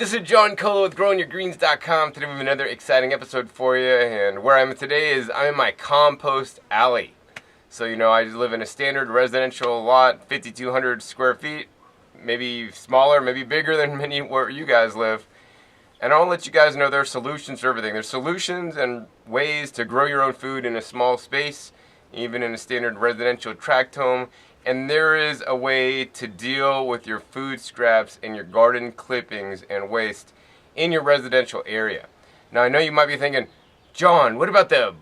This is John Colo with GrowingYourGreens.com. Today we have another exciting episode for you, and where I'm at today is I'm in my compost alley. So, I just live in a standard residential lot, 5,200 square feet, maybe smaller, maybe bigger than many where you guys live. And I want to let you guys know there are solutions for everything. There's solutions and ways to grow your own food in a small space, even in a standard residential tract home. And there is a way to deal with your food scraps and your garden clippings and waste in your residential area. Now, I know you might be thinking, John, what about the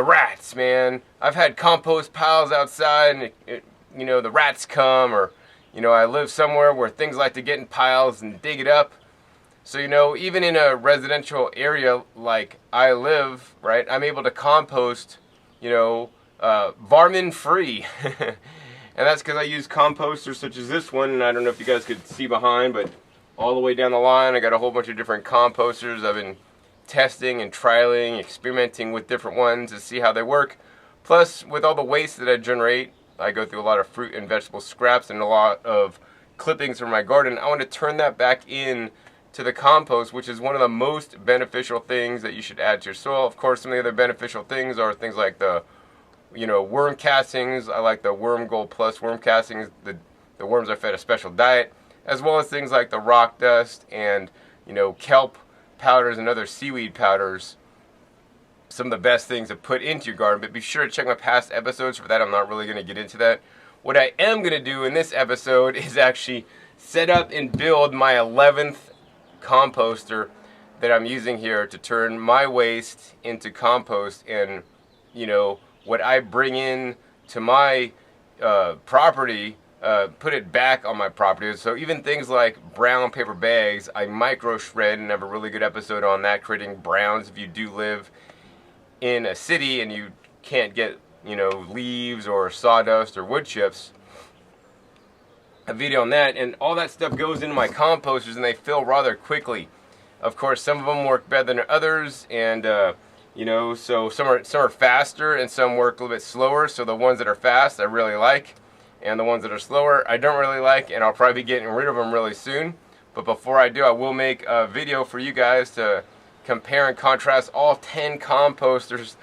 rats, man? I've had compost piles outside and, the rats come, or, I live somewhere where things like to get in piles and dig it up. So, even in a residential area like I live, right, I'm able to compost, varmint free. And that's because I use composters such as this one, and I don't know if you guys could see behind, but all the way down the line I got a whole bunch of different composters. I've been testing and trialing, experimenting with different ones to see how they work. Plus, with all the waste that I generate, I go through a lot of fruit and vegetable scraps and a lot of clippings from my garden. I want to turn that back in to the compost, which is one of the most beneficial things that you should add to your soil. Of course, some of the other beneficial things are things like the worm castings. I like the Worm Gold Plus worm castings. The worms are fed a special diet, as well as things like the rock dust and kelp powders and other seaweed powders. Some of the best things to put into your garden, but be sure to check my past episodes for that. I'm not really going to get into that. What I am going to do in this episode is actually set up and build my 11th composter that I'm using here to turn my waste into compost, and what I bring in to my property, put it back on my property. So even things like brown paper bags, I micro shred, and have a really good episode on that, creating browns if you do live in a city and you can't get leaves or sawdust or wood chips. A video on that, and all that stuff goes into my composters and they fill rather quickly. Of course, some of them work better than others, and so some are faster and some work a little bit slower. So the ones that are fast I really like, and the ones that are slower I don't really like, and I'll probably be getting rid of them really soon. But before I do, I will make a video for you guys to compare and contrast all 10 composters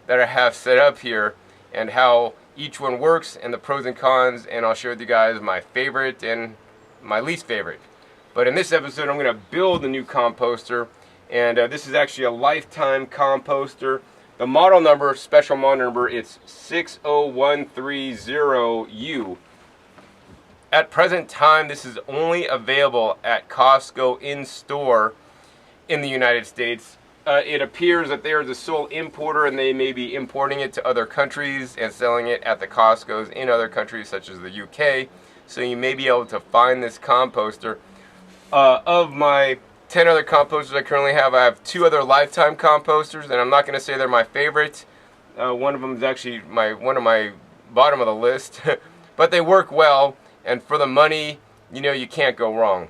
that I have set up here and how each one works and the pros and cons, and I'll share with you guys my favorite and my least favorite. But in this episode I'm going to build a new composter, and this is actually a Lifetime composter. The model number, special model number, it's 60130U. At present time, this is only available at Costco in-store in the United States. It appears that they are the sole importer, and they may be importing it to other countries and selling it at the Costco's in other countries such as the UK. So you may be able to find this composter. Of my 10 other composters I currently have, I have 2 other Lifetime composters, and I'm not going to say they're my favorite. One of them is actually one of my bottom of the list, but they work well, and for the money, you can't go wrong.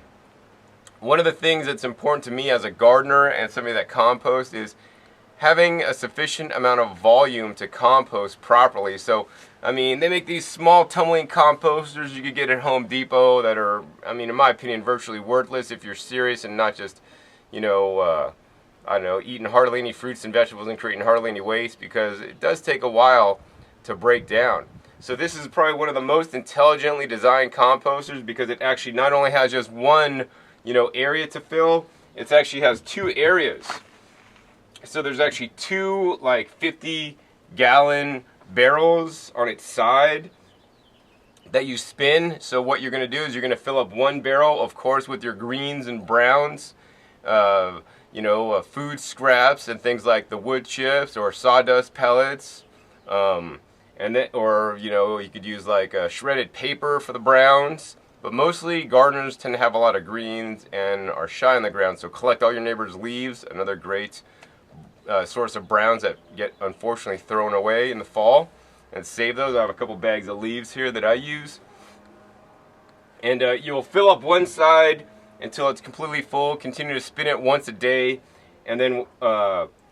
One of the things that's important to me as a gardener and somebody that composts is having a sufficient amount of volume to compost properly. So, they make these small tumbling composters you could get at Home Depot that are, in my opinion, virtually worthless if you're serious and not just, eating hardly any fruits and vegetables and creating hardly any waste, because it does take a while to break down. So this is probably one of the most intelligently designed composters, because it actually not only has just one area to fill, it actually has 2 areas. So there's actually 2 50-gallon barrels on its side that you spin. So what you're going to do is you're going to fill up one barrel, of course, with your greens and browns, food scraps and things like the wood chips or sawdust pellets, you could use shredded paper for the browns. But mostly gardeners tend to have a lot of greens and are shy on the ground, so collect all your neighbor's leaves, another great source of browns that get unfortunately thrown away in the fall, and save those. I have a couple bags of leaves here that I use. And you'll fill up one side until it's completely full. Continue to spin it once a day, and then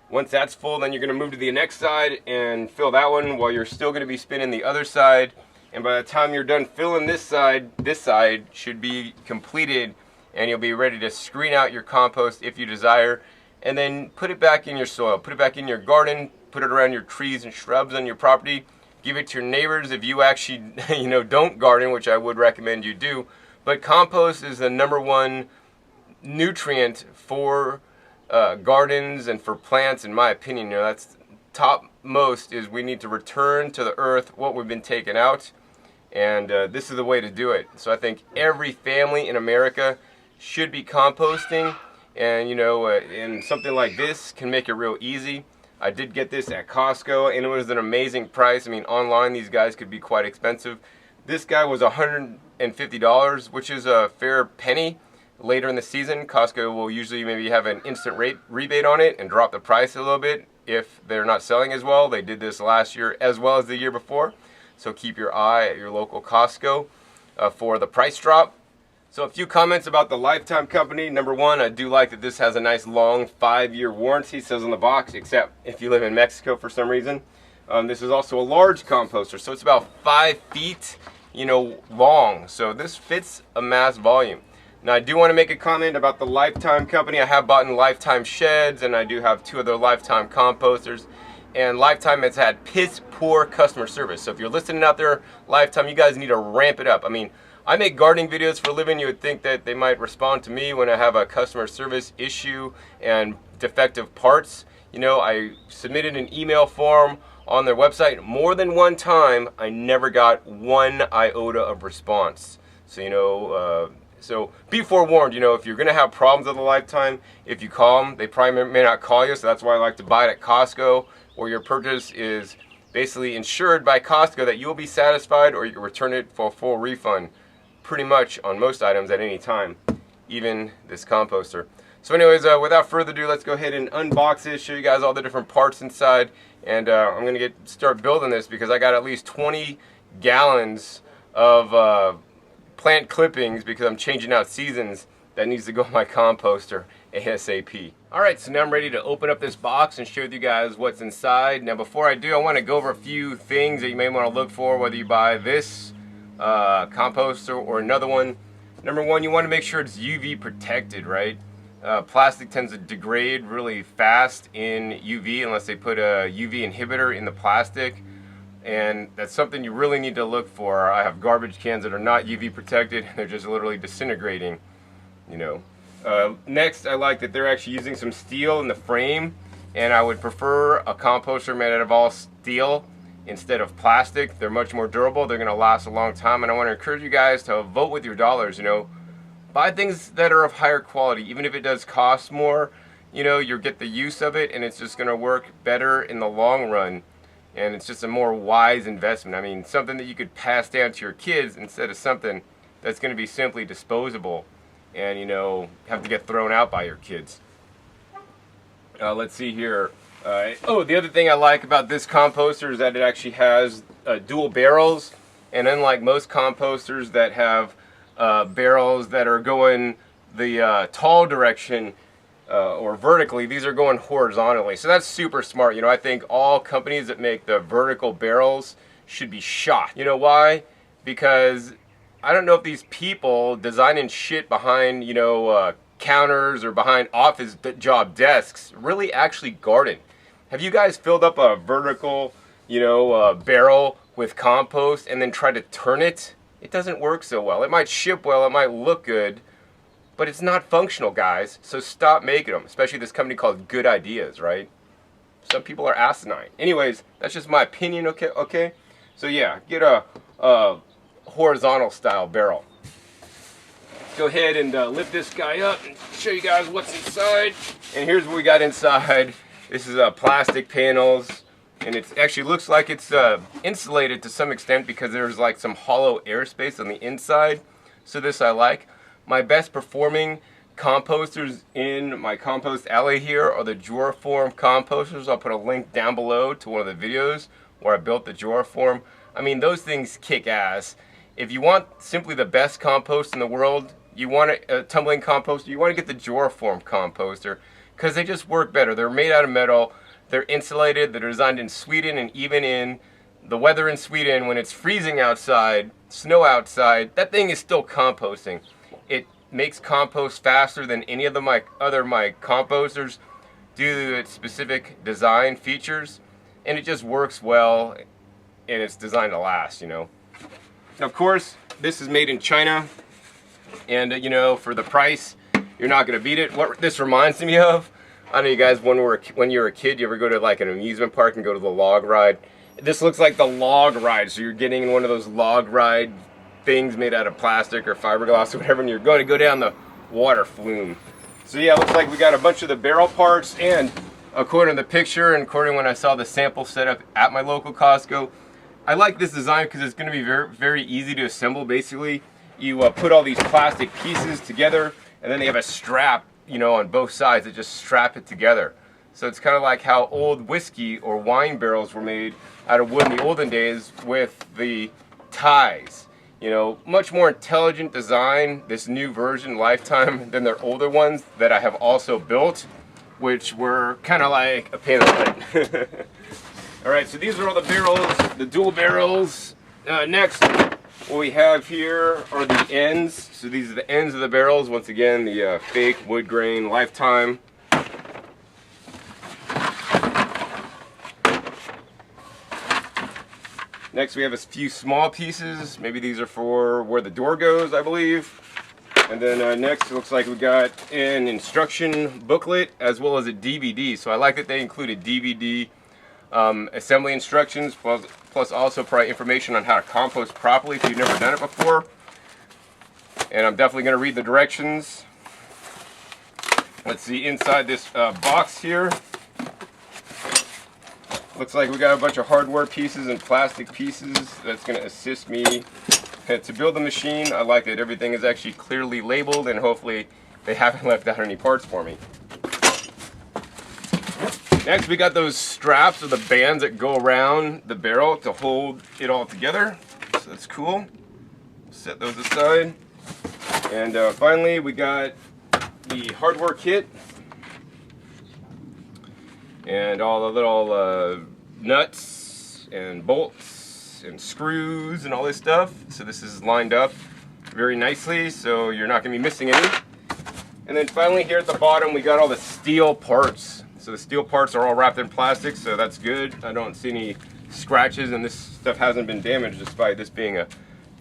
once that's full, then you're going to move to the next side and fill that one while you're still going to be spinning the other side. And by the time you're done filling this side should be completed and you'll be ready to screen out your compost if you desire, and then put it back in your soil, put it back in your garden, put it around your trees and shrubs on your property. Give it to your neighbors if you actually don't garden, which I would recommend you do. But compost is the #1 nutrient for gardens and for plants, in my opinion. That's top most, is we need to return to the earth what we've been taking out, and this is the way to do it. So I think every family in America should be composting, and and something like this can make it real easy. I did get this at Costco, and it was an amazing price. I mean, online these guys could be quite expensive. This guy was $150, which is a fair penny. Later in the season, Costco will usually maybe have an instant rebate on it and drop the price a little bit if they're not selling as well. They did this last year as well as the year before. So keep your eye at your local Costco for the price drop. So a few comments about the Lifetime Company. #1, I do like that this has a nice long 5-year warranty, it says on the box, except if you live in Mexico for some reason. This is also a large composter, so it's about 5 feet long. So this fits a mass volume. Now I do want to make a comment about the Lifetime Company. I have bought in Lifetime sheds, and I do have 2 other Lifetime composters. And Lifetime has had piss poor customer service. So if you're listening out there, Lifetime, you guys need to ramp it up. I mean, I make gardening videos for a living. You would think that they might respond to me when I have a customer service issue and defective parts. I submitted an email form on their website more than one time. I never got 1 iota of response. So, so be forewarned, if you're going to have problems with a Lifetime, if you call them, they probably may not call you. So that's why I like to buy it at Costco, where your purchase is basically insured by Costco that you'll be satisfied, or you can return it for a full refund pretty much on most items at any time, even this composter. So anyways, without further ado, let's go ahead and unbox it, show you guys all the different parts inside, and I'm going to start building this because I got at least 20 gallons of plant clippings because I'm changing out seasons that needs to go in my composter ASAP. Alright, so now I'm ready to open up this box and share with you guys what's inside. Now before I do, I want to go over a few things that you may want to look for whether you buy this composter or another one. #1, you want to make sure it's UV protected, right? Plastic tends to degrade really fast in UV unless they put a UV inhibitor in the plastic, and that's something you really need to look for. I have garbage cans that are not UV protected, they're just literally disintegrating. Next, I like that they're actually using some steel in the frame, and I would prefer a composter made out of all steel instead of plastic. They're much more durable, they're going to last a long time, and I want to encourage you guys to vote with your dollars. Buy things that are of higher quality. Even if it does cost more, you'll get the use of it, and it's just going to work better in the long run, and it's just a more wise investment. I mean, something that you could pass down to your kids instead of something that's going to be simply disposable and have to get thrown out by your kids. Let's see here. The other thing I like about this composter is that it actually has dual barrels, and unlike most composters that have barrels that are going the tall direction or vertically, these are going horizontally. So that's super smart. I think all companies that make the vertical barrels should be shot. You know why? Because I don't know if these people designing shit behind counters or behind office job desks really actually garden. Have you guys filled up a vertical barrel with compost and then tried to turn it? It doesn't work so well. It might ship well, it might look good, but it's not functional, guys. So stop making them, especially this company called Good Ideas, right? Some people are asinine. Anyways, that's just my opinion, okay? So yeah, get a horizontal style barrel. Go ahead and lift this guy up and show you guys what's inside. And here's what we got inside. This is plastic panels, and it actually looks like it's insulated to some extent because there's like some hollow airspace on the inside. So this I like. My best performing composters in my compost alley here are the Joraform composters. I'll put a link down below to one of the videos where I built the Joraform. I mean, those things kick ass. If you want simply the best compost in the world, you want a tumbling composter, you want to get the Joraform composter because they just work better. They're made out of metal, they're insulated, they're designed in Sweden, and even in the weather in Sweden when it's freezing outside, snow outside, that thing is still composting. It makes compost faster than any of my composters due to its specific design features, and it just works well, and it's designed to last, you know. Of course, this is made in China, and you know, for the price, you're not going to beat it. What this reminds me of, I don't know, you guys, when you were a kid, you ever go to like an amusement park and go to the log ride? This looks like the log ride, so you're getting in one of those log ride things made out of plastic or fiberglass or whatever, and you're going to go down the water flume. So yeah, it looks like we got a bunch of the barrel parts, and according to the picture and according to when I saw the sample setup at my local Costco, I like this design because it's going to be very, very easy to assemble. Basically, you put all these plastic pieces together, and then they have a strap, you know, on both sides that just strap it together. So it's kind of like how old whiskey or wine barrels were made out of wood in the olden days with the ties. You know, much more intelligent design, this new version, Lifetime, than their older ones that I have also built, which were kind of like a pain in the butt. Alright, so these are all the barrels, the dual barrels. Next, what we have here are the ends. So these are the ends of the barrels. Once again, the fake wood grain Lifetime. Next, we have a few small pieces. Maybe these are for where the door goes, I believe. And then next, it looks like we got an instruction booklet as well as a DVD. So I like that they included DVD assembly instructions, plus also probably information on how to compost properly if you've never done it before. And I'm definitely going to read the directions. Let's see inside this box here. Looks like we got a bunch of hardware pieces and plastic pieces that's going to assist me to build the machine. I like that everything is actually clearly labeled, and hopefully they haven't left out any parts for me. Next, we got those straps or the bands that go around the barrel to hold it all together. So that's cool. Set those aside. And finally, we got the hardware kit. And all the little nuts and bolts and screws and all this stuff. So this is lined up very nicely, so you're not going to be missing any. And then finally here at the bottom, we got all the steel parts. So the steel parts are all wrapped in plastic, so that's good. I don't see any scratches, and this stuff hasn't been damaged despite this being a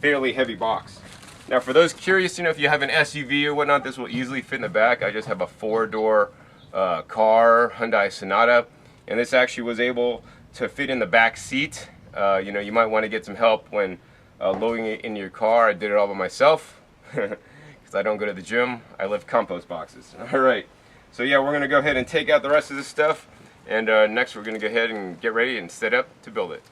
fairly heavy box. Now for those curious, you know, if you have an SUV or whatnot, this will easily fit in the back. I just have a 4-door car, Hyundai Sonata, and this actually was able to fit in the back seat. You know, you might want to get some help when loading it in your car. I did it all by myself because I don't go to the gym. I lift compost boxes. All right, so yeah, we're going to go ahead and take out the rest of this stuff, and next we're going to go ahead and get ready and set up to build it.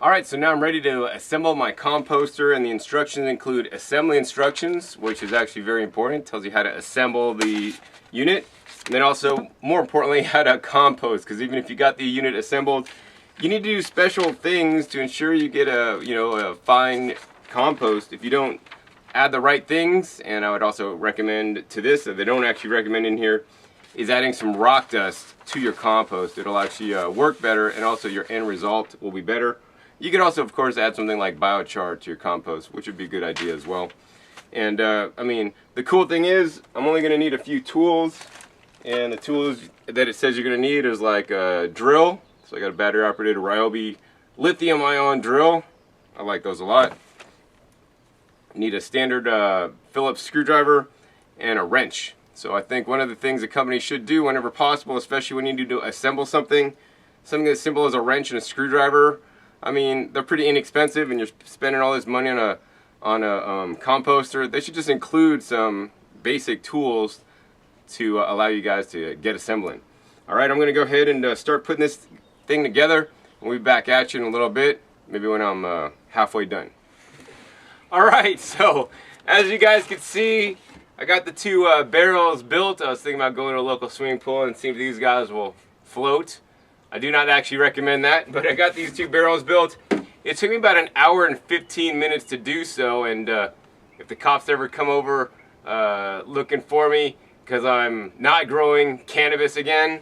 All right, so now I'm ready to assemble my composter, and the instructions include assembly instructions, which is actually very important. It tells you how to assemble the unit. And then also, more importantly, how to compost, because even if you got the unit assembled, you need to do special things to ensure you get a fine compost. If you don't add the right things, and I would also recommend to this, that they don't actually recommend in here, is adding some rock dust to your compost. It'll actually work better, and also your end result will be better. You could also, of course, add something like biochar to your compost, which would be a good idea as well. And I mean, the cool thing is, I'm only going to need a few tools. And the tools that it says you're going to need is like a drill. So I got a battery operated Ryobi lithium ion drill. I like those a lot. Need a standard Phillips screwdriver and a wrench. So I think one of the things a company should do whenever possible, especially when you need to assemble something as simple as a wrench and a screwdriver. I mean, they're pretty inexpensive, and you're spending all this money on a composter. They should just include some basic tools to allow you guys to get assembling. Alright, I'm going to go ahead and start putting this thing together. We'll be back at you in a little bit, maybe when I'm halfway done. Alright, so as you guys can see, I got the two barrels built. I was thinking about going to a local swimming pool and seeing if these guys will float. I do not actually recommend that, but I got these two barrels built. It took me about an hour and 15 minutes to do so, and if the cops ever come over looking for me, because I'm not growing cannabis again,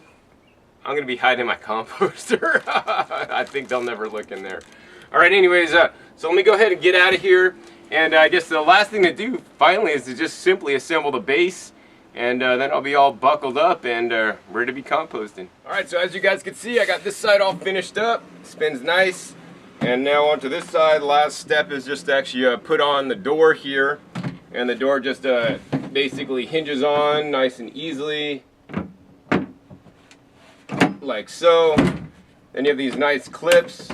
I'm going to be hiding in my composter. I think they'll never look in there. Alright, anyways, so let me go ahead and get out of here, And I guess the last thing to do finally is to just simply assemble the base, and then I'll be all buckled up and ready to be composting. Alright, so as you guys can see, I got this side all finished up. Spins nice. And now onto this side. Last step is just to actually put on the door here. And the door just basically hinges on nice and easily, like so. Then you have these nice clips,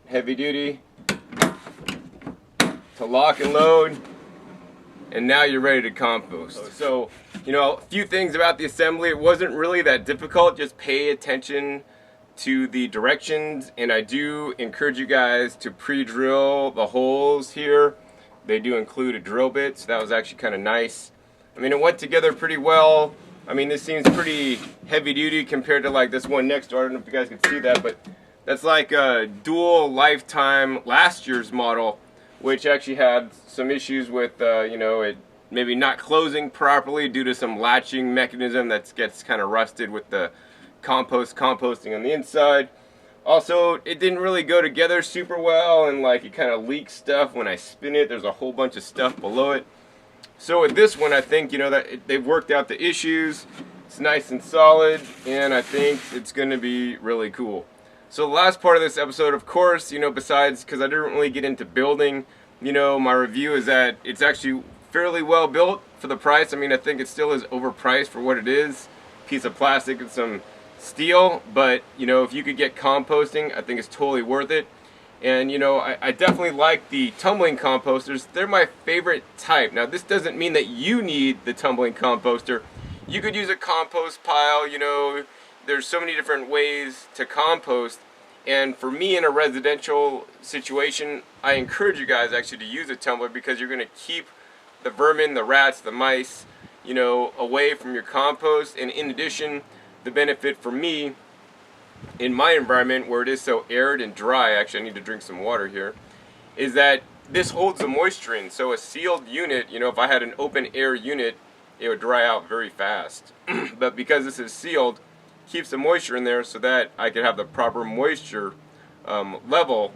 heavy duty, to lock and load. And now you're ready to compost. So, you know, a few things about the assembly. It wasn't really that difficult. Just pay attention to the directions, and I do encourage you guys to pre-drill the holes here. They do include a drill bit, so that was actually kind of nice. I mean, it went together pretty well. I mean, this seems pretty heavy duty compared to like this one next door. I don't know if you guys can see that, but that's like a dual lifetime last year's model, which actually had some issues with, you know, it maybe not closing properly due to some latching mechanism that gets kind of rusted with the composting on the inside. Also, it didn't really go together super well, and like it kind of leaks stuff when I spin it. There's a whole bunch of stuff below it. So with this one, I think, you know, that they've worked out the issues. It's nice and solid, and I think it's going to be really cool. So the last part of this episode, of course, you know, besides, because I didn't really get into building, you know, my review is that it's actually fairly well built for the price. I mean, I think it still is overpriced for what it is. Piece of plastic and some steel, but you know, if you could get composting, I think it's totally worth it. And you know, I definitely like the tumbling composters. They're my favorite type. Now this doesn't mean that you need the tumbling composter. You could use a compost pile. You know, there's so many different ways to compost, and for me in a residential situation, I encourage you guys actually to use a tumbler, because you're going to keep the vermin, the rats, the mice, you know, away from your compost. And in addition, the benefit for me in my environment where it is so arid and dry, actually I need to drink some water here, is that this holds the moisture in. So a sealed unit, you know, if I had an open air unit, it would dry out very fast. But because this is sealed, keeps the moisture in there so that I could have the proper moisture level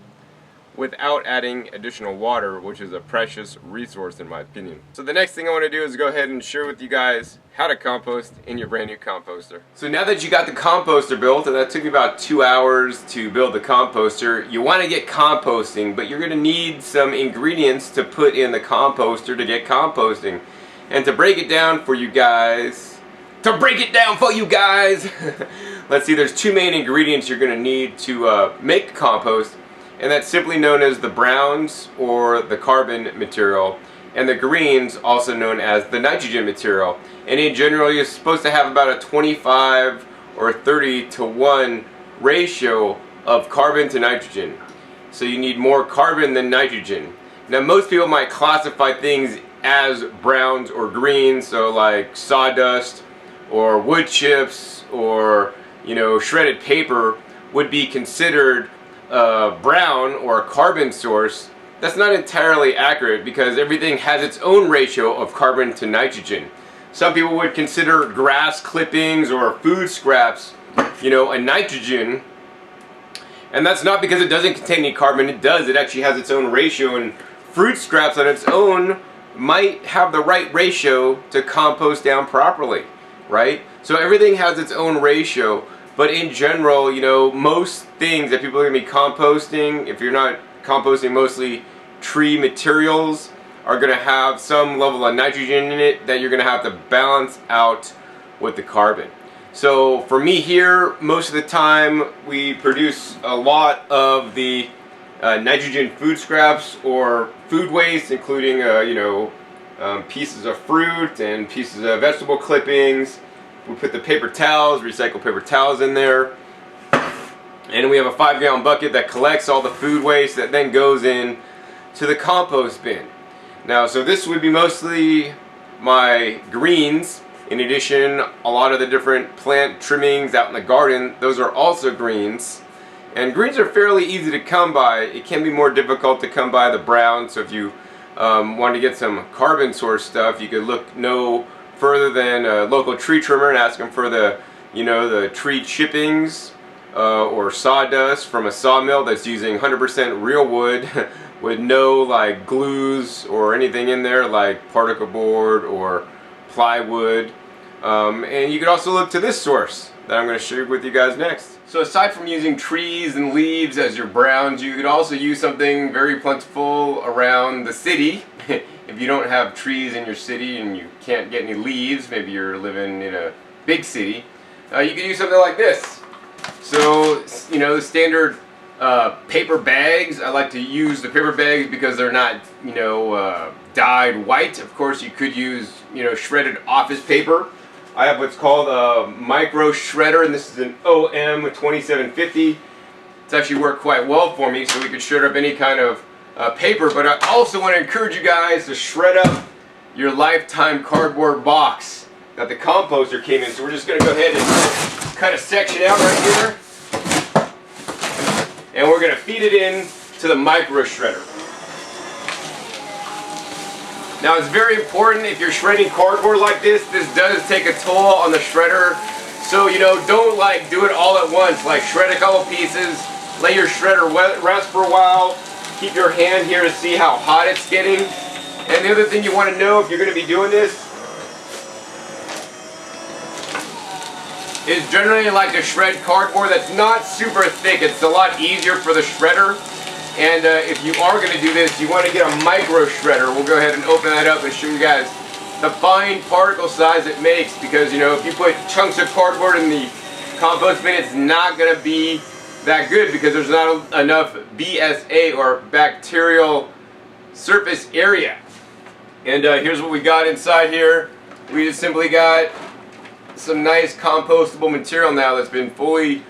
without adding additional water, which is a precious resource in my opinion. So the next thing I want to do is go ahead and share with you guys how to compost in your brand new composter. So now that you got the composter built, and that took me about 2 hours to build the composter, you want to get composting, but you're going to need some ingredients to put in the composter to get composting. And to break it down for you guys, let's see, there's two main ingredients you're going to need to make compost. And that's simply known as the browns, or the carbon material, and the greens, also known as the nitrogen material. And in general, you're supposed to have about a 25 or 30 to 1 ratio of carbon to nitrogen. So you need more carbon than nitrogen. Now most people might classify things as browns or greens, so like sawdust or wood chips or, you know, shredded paper would be considered brown or a carbon source. That's not entirely accurate, because everything has its own ratio of carbon to nitrogen. Some people would consider grass clippings or food scraps, you know, a nitrogen, and that's not because it doesn't contain any carbon. It does. It actually has its own ratio, and fruit scraps on its own might have the right ratio to compost down properly, right? So everything has its own ratio. But in general, you know, most things that people are going to be composting, if you're not composting mostly tree materials, are going to have some level of nitrogen in it that you're going to have to balance out with the carbon. So for me here, most of the time we produce a lot of the nitrogen food scraps or food waste, including, you know, pieces of fruit and pieces of vegetable clippings. We put the paper towels, recycled paper towels in there. And we have a 5-gallon bucket that collects all the food waste that then goes in to the compost bin. Now, so this would be mostly my greens. In addition, a lot of the different plant trimmings out in the garden, those are also greens. And greens are fairly easy to come by. It can be more difficult to come by the brown. So if you want to get some carbon source stuff, you could look no further than a local tree trimmer and ask them for the, you know, the tree chippings. or sawdust from a sawmill that's using 100% real wood with no like glues or anything in there like particle board or plywood. And you can also look to this source that I'm going to share with you guys next. So aside from using trees and leaves as your browns, you could also use something very plentiful around the city. If you don't have trees in your city and you can't get any leaves, maybe you're living in a big city, you could use something like this. So, you know, the standard paper bags, I like to use the paper bags because they're not, you know, dyed white. Of course, you could use, you know, shredded office paper. I have what's called a micro shredder, and this is an OM 2750. It's actually worked quite well for me, so we could shred up any kind of paper. But I also want to encourage you guys to shred up your lifetime cardboard box that the composter came in. So we're just going to go ahead and cut a section out right here, and we're going to feed it in to the micro shredder. Now it's very important if you're shredding cardboard like this does take a toll on the shredder. So, you know, don't like do it all at once. Like shred a couple pieces, let your shredder rest for a while, keep your hand here to see how hot it's getting. And the other thing you want to know if you're going to be doing this is generally like to shred cardboard that's not super thick. It's a lot easier for the shredder. And if you are going to do this, you want to get a micro shredder. We'll go ahead and open that up and show you guys the fine particle size it makes, because, you know, if you put chunks of cardboard in the compost bin, it's not going to be that good because there's not enough BSA or bacterial surface area. And here's what we got inside here. We just simply got some nice compostable material now that's been fully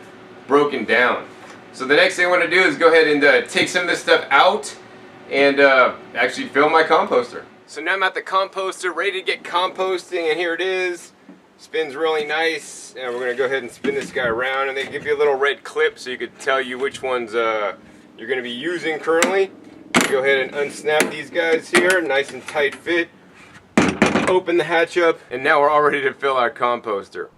broken down. So the next thing I want to do is go ahead and take some of this stuff out and actually fill my composter. So now I'm at the composter, ready to get composting, and here it is. Spins really nice, and we're going to go ahead and spin this guy around, and they give you a little red clip so you could tell you which ones you're going to be using currently. Go ahead and unsnap these guys here, nice and tight fit. Open the hatch up, and now we're all ready to fill our composter.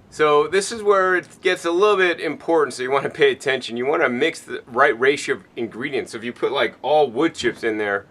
So this is where it gets a little bit important, so you want to pay attention. You want to mix the right ratio of ingredients. So if you put like all wood chips in there,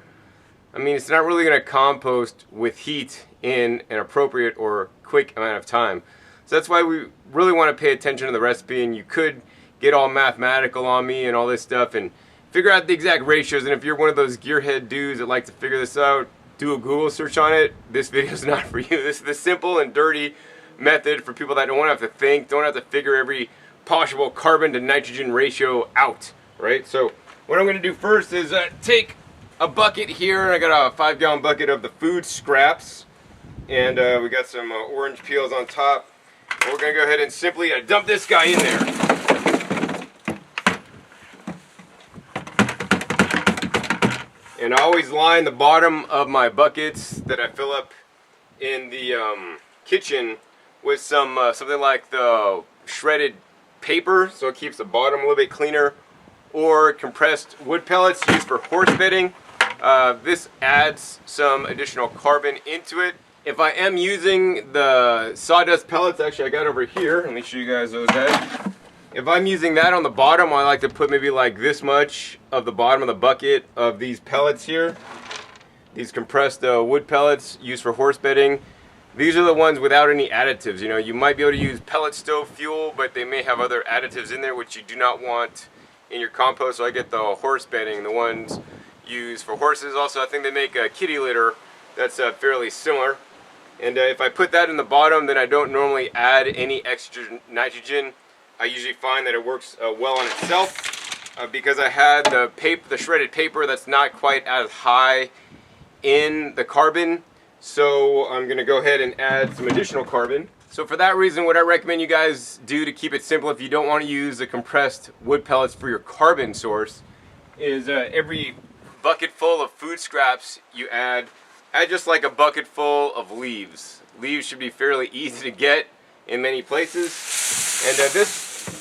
I mean, it's not really going to compost with heat in an appropriate or quick amount of time. So that's why we really want to pay attention to the recipe, and you could get all mathematical on me and all this stuff and figure out the exact ratios. And if you're one of those gearhead dudes that like to figure this out, do a Google search on it. This video is not for you. This is the simple and dirty method for people that don't want to have to think, don't have to figure every possible carbon to nitrogen ratio out, right? So what I'm going to do first is take a bucket here. I got a 5-gallon bucket of the food scraps, and we got some orange peels on top. And we're going to go ahead and simply dump this guy in there. And I always line the bottom of my buckets that I fill up in the kitchen with some something like the shredded paper, so it keeps the bottom a little bit cleaner, or compressed wood pellets used for horse bedding. This adds some additional carbon into it. If I am using the sawdust pellets, actually I got over here, let me show you guys those guys. If I'm using that on the bottom, I like to put maybe like this much of the bottom of the bucket of these pellets here. These compressed wood pellets used for horse bedding. These are the ones without any additives. You know, you might be able to use pellet stove fuel, but they may have other additives in there which you do not want in your compost. So I get the horse bedding, the ones used for horses. Also, I think they make a kitty litter that's fairly similar. And if I put that in the bottom, then I don't normally add any extra nitrogen. I usually find that it works well on itself because I had the shredded paper that's not quite as high in the carbon. So I'm going to go ahead and add some additional carbon. So for that reason, what I recommend you guys do to keep it simple, if you don't want to use the compressed wood pellets for your carbon source, is every bucket full of food scraps you add just like a bucket full of leaves. Leaves should be fairly easy to get in many places. And this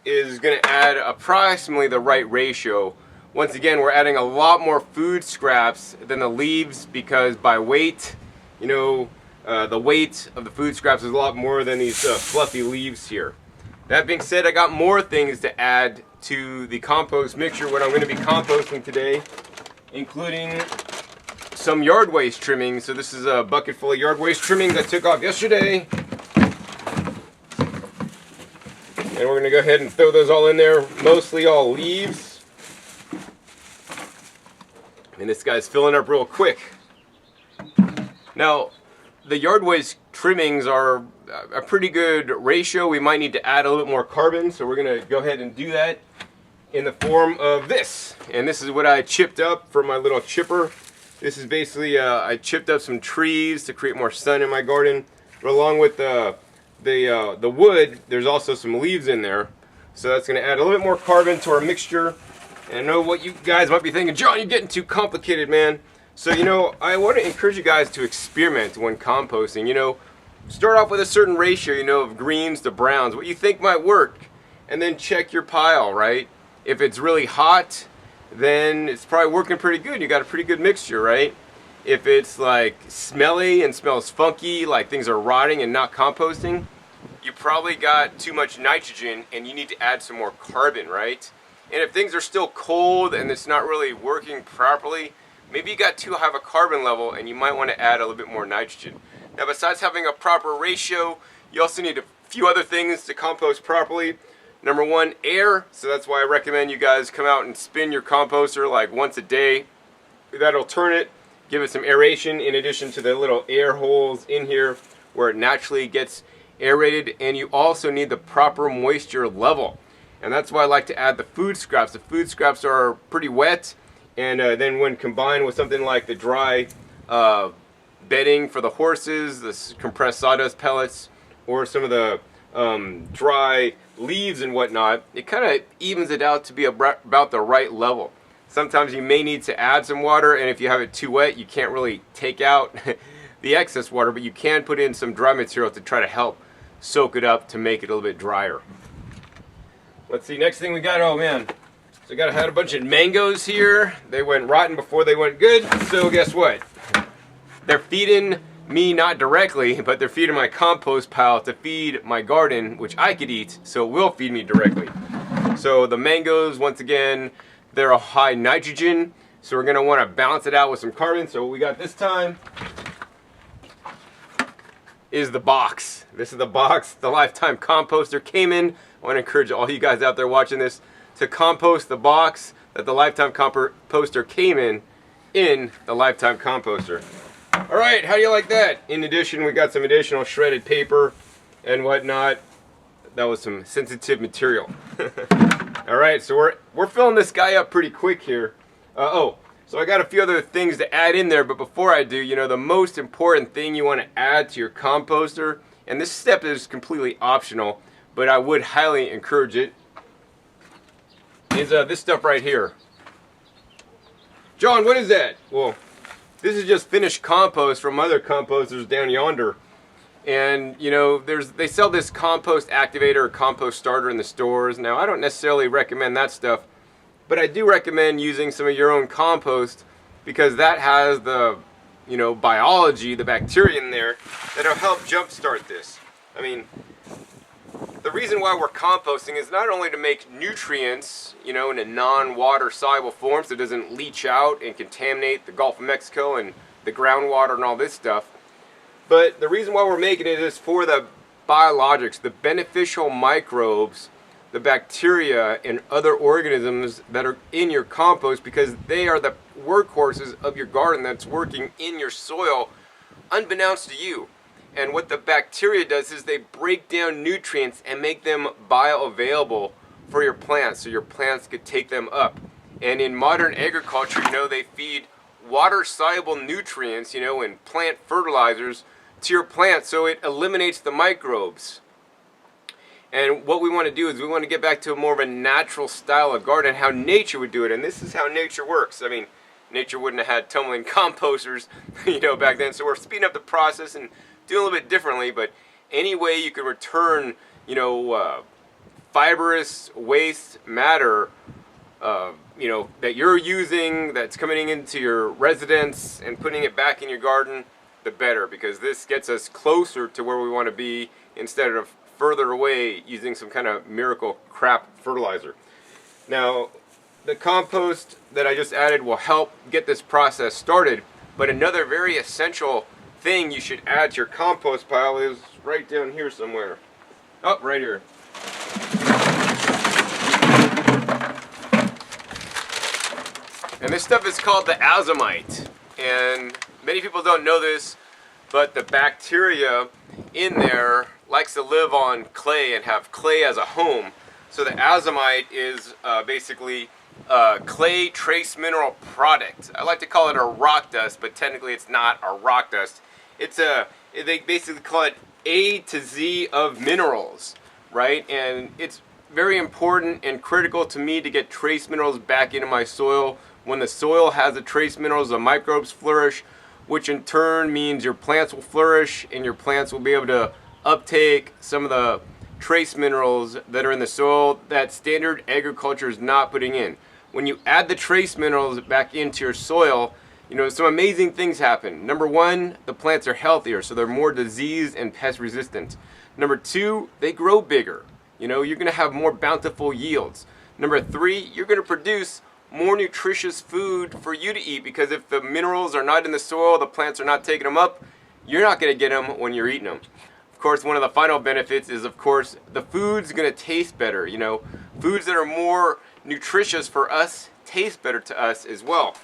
is going to add approximately the right ratio. Once again, we're adding a lot more food scraps than the leaves because by weight, you know, the weight of the food scraps is a lot more than these fluffy leaves here. That being said, I got more things to add to the compost mixture, what I'm going to be composting today, including some yard waste trimming. So this is a bucket full of yard waste trimmings I took off yesterday. And we're going to go ahead and throw those all in there, mostly all leaves. And this guy's filling up real quick. Now, the yard waste trimmings are a pretty good ratio. We might need to add a little bit more carbon, so we're going to go ahead and do that in the form of this. And this is what I chipped up from my little chipper. This is basically, I chipped up some trees to create more sun in my garden. But along with the wood, there's also some leaves in there. So that's going to add a little bit more carbon to our mixture. And I know what you guys might be thinking, John, you're getting too complicated, man. So, you know, I want to encourage you guys to experiment when composting. You know, start off with a certain ratio, you know, of greens to browns, what you think might work, and then check your pile, right? If it's really hot, then it's probably working pretty good. You got a pretty good mixture, right? If it's like smelly and smells funky, like things are rotting and not composting, you probably got too much nitrogen and you need to add some more carbon, right? And if things are still cold and it's not really working properly, maybe you got too high of a carbon level and you might want to add a little bit more nitrogen. Now, besides having a proper ratio, you also need a few other things to compost properly. Number one, air. So that's why I recommend you guys come out and spin your composter like once a day. That'll turn it, give it some aeration in addition to the little air holes in here where it naturally gets aerated. And you also need the proper moisture level. And that's why I like to add the food scraps. The food scraps are pretty wet. And then when combined with something like the dry bedding for the horses, the compressed sawdust pellets, or some of the dry leaves and whatnot, it kind of evens it out to be about the right level. Sometimes you may need to add some water, and if you have it too wet, you can't really take out the excess water, but you can put in some dry material to try to help soak it up to make it a little bit drier. Let's see, next thing we got, oh man. So I had a bunch of mangoes here. They went rotten before they went good, so guess what? They're feeding me not directly, but they're feeding my compost pile to feed my garden, which I could eat, so it will feed me directly. So the mangoes, once again, they're a high nitrogen, so we're gonna wanna balance it out with some carbon. So what we got this time is the box. This is the box the Lifetime Composter came in. I wanna encourage all you guys out there watching this to compost the box that the Lifetime Composter came in the Lifetime Composter. All right, how do you like that? In addition, we got some additional shredded paper and whatnot. That was some sensitive material. All right, so we're filling this guy up pretty quick here. So I got a few other things to add in there, but before I do, you know, the most important thing you want to add to your composter, and this step is completely optional, but I would highly encourage it, is this stuff right here. John, what is that? Well, this is just finished compost from other composters down yonder. And, you know, they sell this compost activator or compost starter in the stores. Now, I don't necessarily recommend that stuff, but I do recommend using some of your own compost because that has the, you know, biology, the bacteria in there that'll help jumpstart this. I mean, the reason why we're composting is not only to make nutrients, you know, in a non-water soluble form so it doesn't leach out and contaminate the Gulf of Mexico and the groundwater and all this stuff, but the reason why we're making it is for the biologics, the beneficial microbes, the bacteria and other organisms that are in your compost, because they are the workhorses of your garden that's working in your soil unbeknownst to you. And what the bacteria does is they break down nutrients and make them bioavailable for your plants so your plants could take them up. And in modern agriculture, you know, they feed water-soluble nutrients, you know, and plant fertilizers to your plants so it eliminates the microbes. And what we want to do is we want to get back to more of a natural style of garden, how nature would do it. And this is how nature works. I mean, nature wouldn't have had tumbling composters, you know, back then. So we're speeding up the process and doing a little bit differently, but any way you can return, you know, fibrous waste matter, you know, that you're using, that's coming into your residence and putting it back in your garden, the better, because this gets us closer to where we want to be instead of further away using some kind of miracle crap fertilizer. Now, the compost that I just added will help get this process started, but another very essential thing you should add to your compost pile is right down here somewhere. Oh, right here. And this stuff is called the azomite. And many people don't know this, but the bacteria in there likes to live on clay and have clay as a home. So the azomite is basically a clay trace mineral product. I like to call it a rock dust, but technically it's not a rock dust. They basically call it A to Z of minerals, right? And it's very important and critical to me to get trace minerals back into my soil. When the soil has the trace minerals, the microbes flourish, which in turn means your plants will flourish and your plants will be able to uptake some of the trace minerals that are in the soil that standard agriculture is not putting in. When you add the trace minerals back into your soil, you know, some amazing things happen. Number one, the plants are healthier, so they're more disease and pest resistant. Number two, they grow bigger. You know, you're gonna have more bountiful yields. Number three, you're gonna produce more nutritious food for you to eat, because if the minerals are not in the soil, the plants are not taking them up, you're not gonna get them when you're eating them. Of course, one of the final benefits is, of course, the food's gonna taste better. You know, foods that are more nutritious for us taste better to us as well.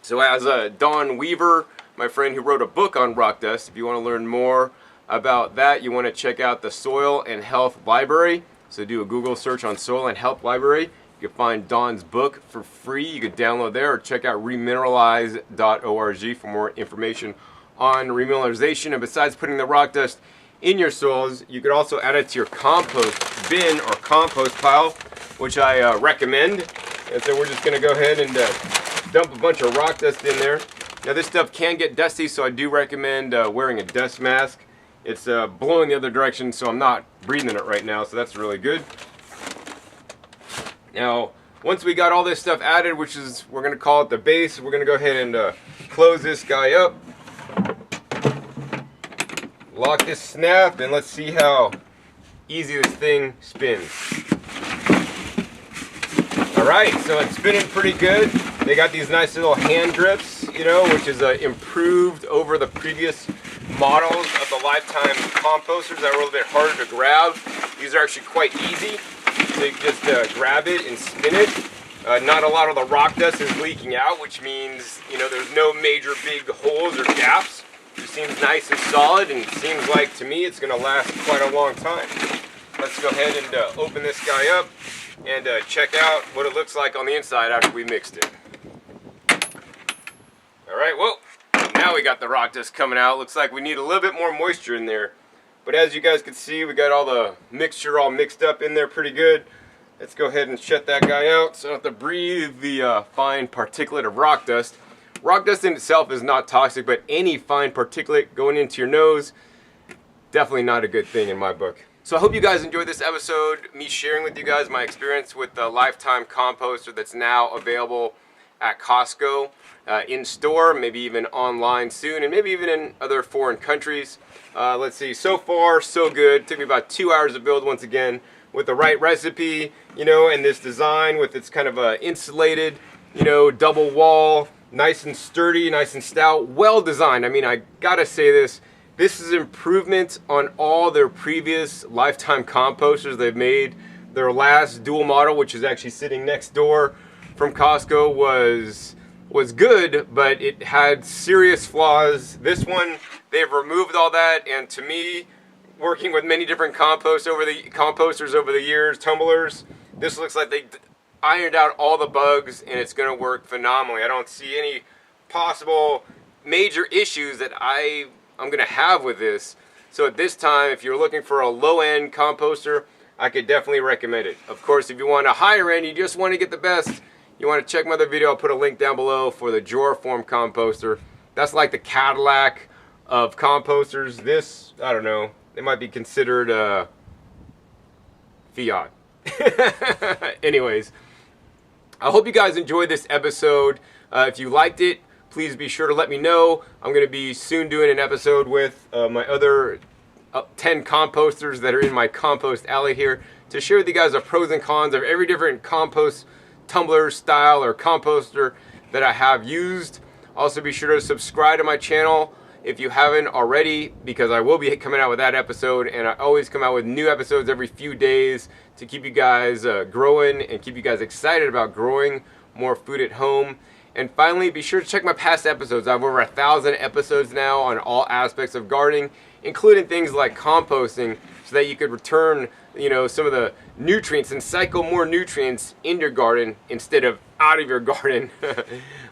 So as Don Weaver, my friend who wrote a book on rock dust, if you want to learn more about that, you want to check out the Soil and Health Library. So do a Google search on Soil and Health Library. You can find Don's book for free. You can download there, or check out remineralize.org for more information on remineralization. And besides putting the rock dust in your soils, you could also add it to your compost bin or compost pile, which I recommend. And so we're just going to go ahead and dump a bunch of rock dust in there. Now this stuff can get dusty, so I do recommend wearing a dust mask. It's blowing the other direction, so I'm not breathing it right now, so that's really good. Now, once we got all this stuff added, which is, we're going to call it the base, we're going to go ahead and close this guy up. Lock this snap, and let's see how easy this thing spins. Alright, so it's spinning pretty good. They got these nice little hand grips, you know, which is improved over the previous models of the Lifetime composters that were a little bit harder to grab. These are actually quite easy. So you just grab it and spin it. Not a lot of the rock dust is leaking out, which means, you know, there's no major big holes or gaps. It seems nice and solid, and it seems like, to me, it's going to last quite a long time. Let's go ahead and open this guy up and check out what it looks like on the inside after we mixed it. Alright, well, now we got the rock dust coming out. Looks like we need a little bit more moisture in there. But as you guys can see, we got all the mixture all mixed up in there pretty good. Let's go ahead and shut that guy out so I don't have to breathe the fine particulate of rock dust. Rock dust in itself is not toxic, but any fine particulate going into your nose, definitely not a good thing in my book. So I hope you guys enjoyed this episode, me sharing with you guys my experience with the Lifetime composter that's now available at Costco, in store, maybe even online soon, and maybe even in other foreign countries. Let's see, so far so good. It took me about 2 hours to build, once again, with the right recipe, you know, and this design with its kind of insulated, you know, double wall, nice and sturdy, nice and stout, well designed. I mean, I gotta say this is improvement on all their previous Lifetime composters they've made. Their last dual model, which is actually sitting next door from Costco, was good, but it had serious flaws. This one, they've removed all that, and to me, working with many different composters over the years, tumblers, this looks like they ironed out all the bugs, and it's going to work phenomenally. I don't see any possible major issues that I'm going to have with this. So at this time, if you're looking for a low-end composter, I could definitely recommend it. Of course, if you want a higher end, you just want to get the best, you want to check my other video, I'll put a link down below for the drawer form composter. That's like the Cadillac of composters. This, I don't know, it might be considered Fiat. Anyways, I hope you guys enjoyed this episode. If you liked it, please be sure to let me know. I'm going to be soon doing an episode with my other 10 composters that are in my compost alley here to share with you guys the pros and cons of every different compost tumbler style or composter that I have used. Also be sure to subscribe to my channel if you haven't already, because I will be coming out with that episode, and I always come out with new episodes every few days to keep you guys growing and keep you guys excited about growing more food at home. And finally, be sure to check my past episodes. I have over 1,000 episodes now on all aspects of gardening, including things like composting, so that you could return, you know, some of the nutrients and cycle more nutrients in your garden instead of out of your garden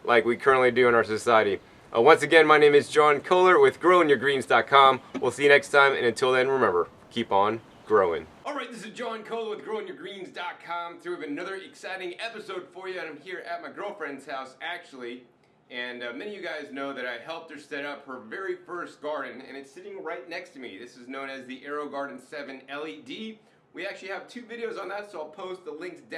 like we currently do in our society. Once again, my name is John Kohler with GrowingYourGreens.com. We'll see you next time, and until then, remember, keep on growing. All right, this is John Kohler with GrowingYourGreens.com. So we have another exciting episode for you, and I'm here at my girlfriend's house, actually. And many of you guys know that I helped her set up her very first garden, and it's sitting right next to me. This is known as the AeroGarden 7 LED. We actually have 2 videos on that, so I'll post the links down